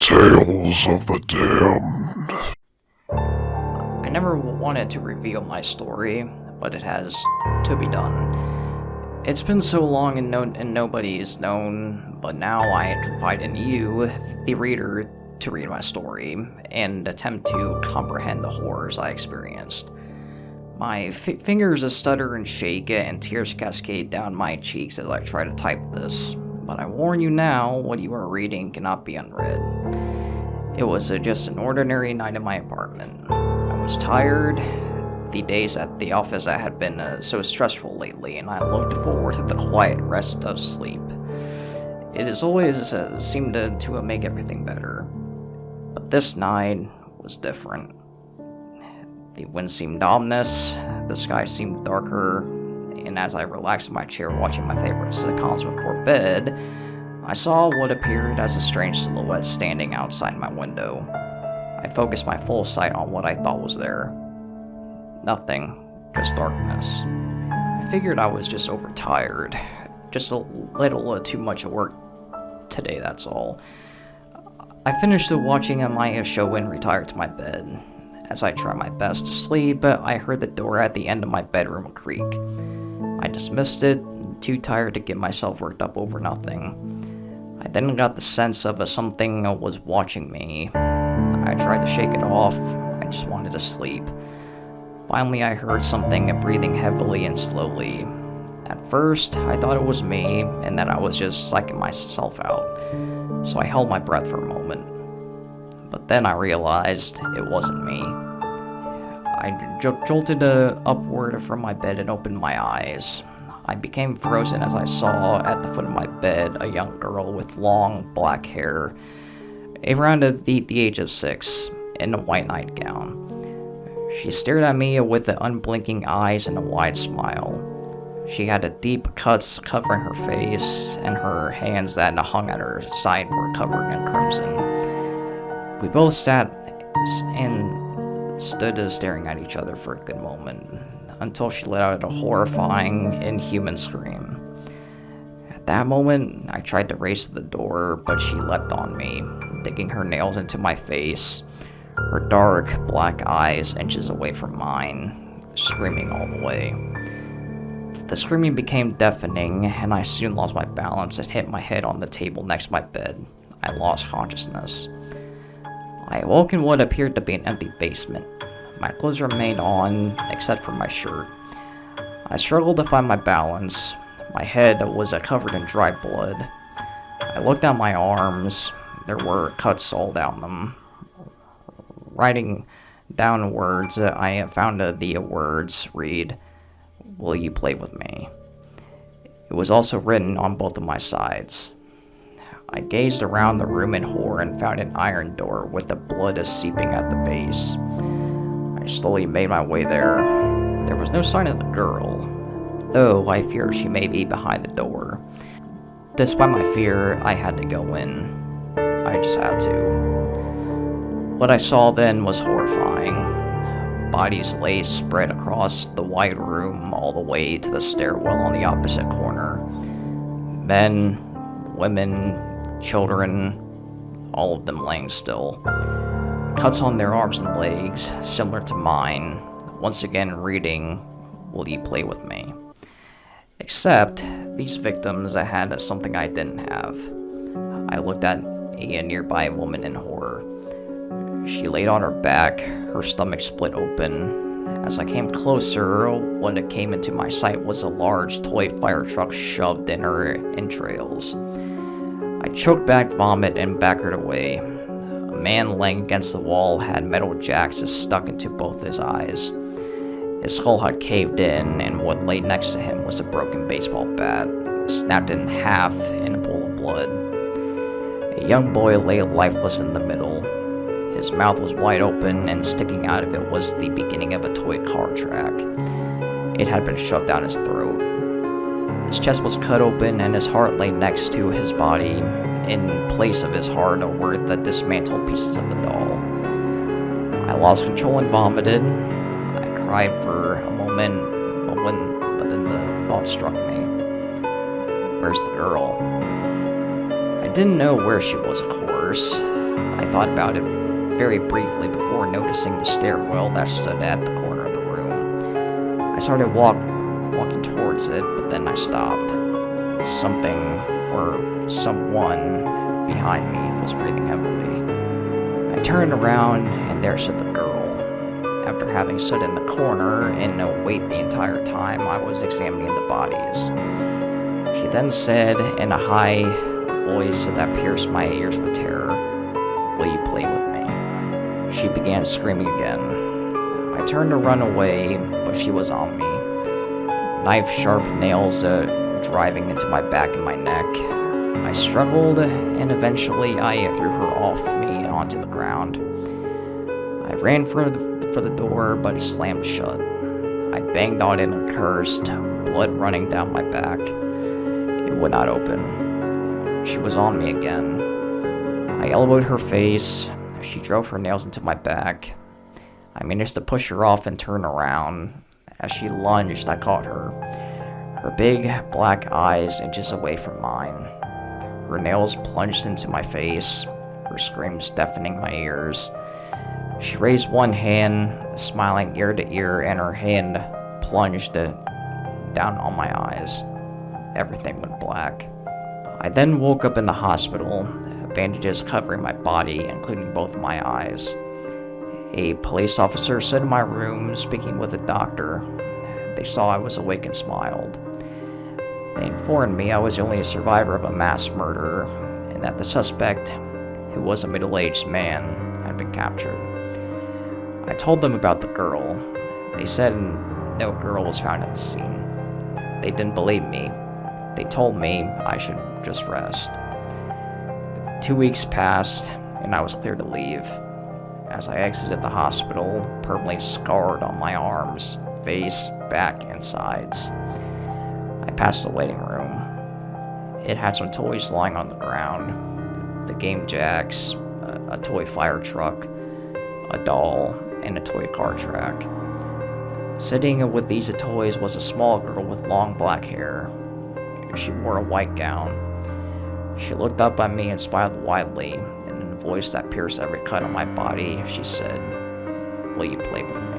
Tales of the Damned. I never wanted to reveal my story, but it has to be done. It's been so long and nobody's known, but now I confide in you, the reader, to read my story and attempt to comprehend the horrors I experienced. My fingers stutter and shake, and tears cascade down my cheeks as I try to type this. But I warn you now, what you are reading cannot be unread. It was just an ordinary night in my apartment. I was tired. The days at the office had been so stressful lately, and I looked forward to the quiet rest of sleep. It has always seemed to make everything better. But this night was different. The wind seemed ominous, the sky seemed darker, and as I relaxed in my chair watching my favorite sitcoms before bed, I saw what appeared as a strange silhouette standing outside my window. I focused my full sight on what I thought was there. Nothing, just darkness. I figured I was just overtired, just a little too much work today, that's all. I finished watching my show and retired to my bed. As I tried my best to sleep, I heard the door at the end of my bedroom creak. I dismissed it, too tired to get myself worked up over nothing. I then got the sense of something was watching me. I tried to shake it off. I just wanted to sleep. Finally, I heard something breathing heavily and slowly. At first, I thought it was me and that I was just psyching myself out, so I held my breath for a moment. But then I realized it wasn't me. I jolted upward from my bed and opened my eyes. I became frozen as I saw at the foot of my bed a young girl with long black hair, around the age of 6, in a white nightgown. She stared at me with the unblinking eyes and a wide smile. She had deep cuts covering her face, and her hands that hung at her side were covered in crimson. We both sat and stood staring at each other for a good moment, until she let out a horrifying, inhuman scream. At that moment, I tried to race to the door, but she leapt on me, digging her nails into my face, her dark, black eyes inches away from mine, screaming all the way. The screaming became deafening, and I soon lost my balance and hit my head on the table next to my bed. I lost consciousness. I awoke in what appeared to be an empty basement. My clothes remained on, except for my shirt. I struggled to find my balance. My head was covered in dry blood. I looked at my arms. There were cuts all down them. Writing down words, I found the words read, "Will you play with me?" It was also written on both of my sides. I gazed around the room in horror and found an iron door with the blood seeping at the base. I slowly made my way there. There was no sign of the girl, though I feared she may be behind the door. Despite my fear, I had to go in. I just had to. What I saw then was horrifying. Bodies lay spread across the wide room all the way to the stairwell on the opposite corner. Men, women, children, all of them laying still. Cuts on their arms and legs, similar to mine, once again reading, "Will you play with me?" Except, these victims had something I didn't have. I looked at a nearby woman in horror. She laid on her back, her stomach split open. As I came closer, what came into my sight was a large toy fire truck shoved in her entrails. I choked back vomit and backered away. A man laying against the wall had metal jacks stuck into both his eyes. His skull had caved in, and what lay next to him was a broken baseball bat, snapped in half in a pool of blood. A young boy lay lifeless in the middle. His mouth was wide open, and sticking out of it was the beginning of a toy car track. It had been shoved down his throat. His chest was cut open, and his heart lay next to his body. In place of his heart were the dismantled pieces of a doll. I lost control and vomited. I cried for a moment, but then the thought struck me. Where's the girl? I didn't know where she was, of course. I thought about it very briefly before noticing the stairwell that stood at the corner of the room. I started walking towards it, but then I stopped. Something or someone behind me was breathing heavily. I turned around, and there stood the girl. After having stood in the corner and no wait the entire time, I was examining the bodies. She then said in a high voice that pierced my ears with terror, "Will you play with me?" She began screaming again. I turned to run away, but she was on me. Knife-sharp nails driving into my back and my neck. I struggled, and eventually I threw her off me and onto the ground. I ran for the door, but it slammed shut. I banged on it and cursed, blood running down my back. It would not open. She was on me again. I elbowed her face. She drove her nails into my back. I managed to push her off and turn around. As she lunged, I caught her. Her big black eyes inches away from mine. Her nails plunged into my face, her screams deafening my ears. She raised one hand, smiling ear to ear, and her hand plunged down on my eyes. Everything went black. I then woke up in the hospital, bandages covering my body, including both my eyes. A police officer stood in my room, speaking with a doctor. They saw I was awake and smiled. They informed me I was only a survivor of a mass murder, and that the suspect, who was a middle-aged man, had been captured. I told them about the girl. They said no girl was found at the scene. They didn't believe me. They told me I should just rest. 2 weeks passed, and I was cleared to leave. As I exited the hospital, permanently scarred on my arms, face, back, and sides, I passed the waiting room. It had some toys lying on the ground. The game jacks, a toy fire truck, a doll, and a toy car track. Sitting with these toys was a small girl with long black hair. She wore a white gown. She looked up at me and smiled widely, and in a voice that pierced every cut on my body, she said, "Will you play with me?"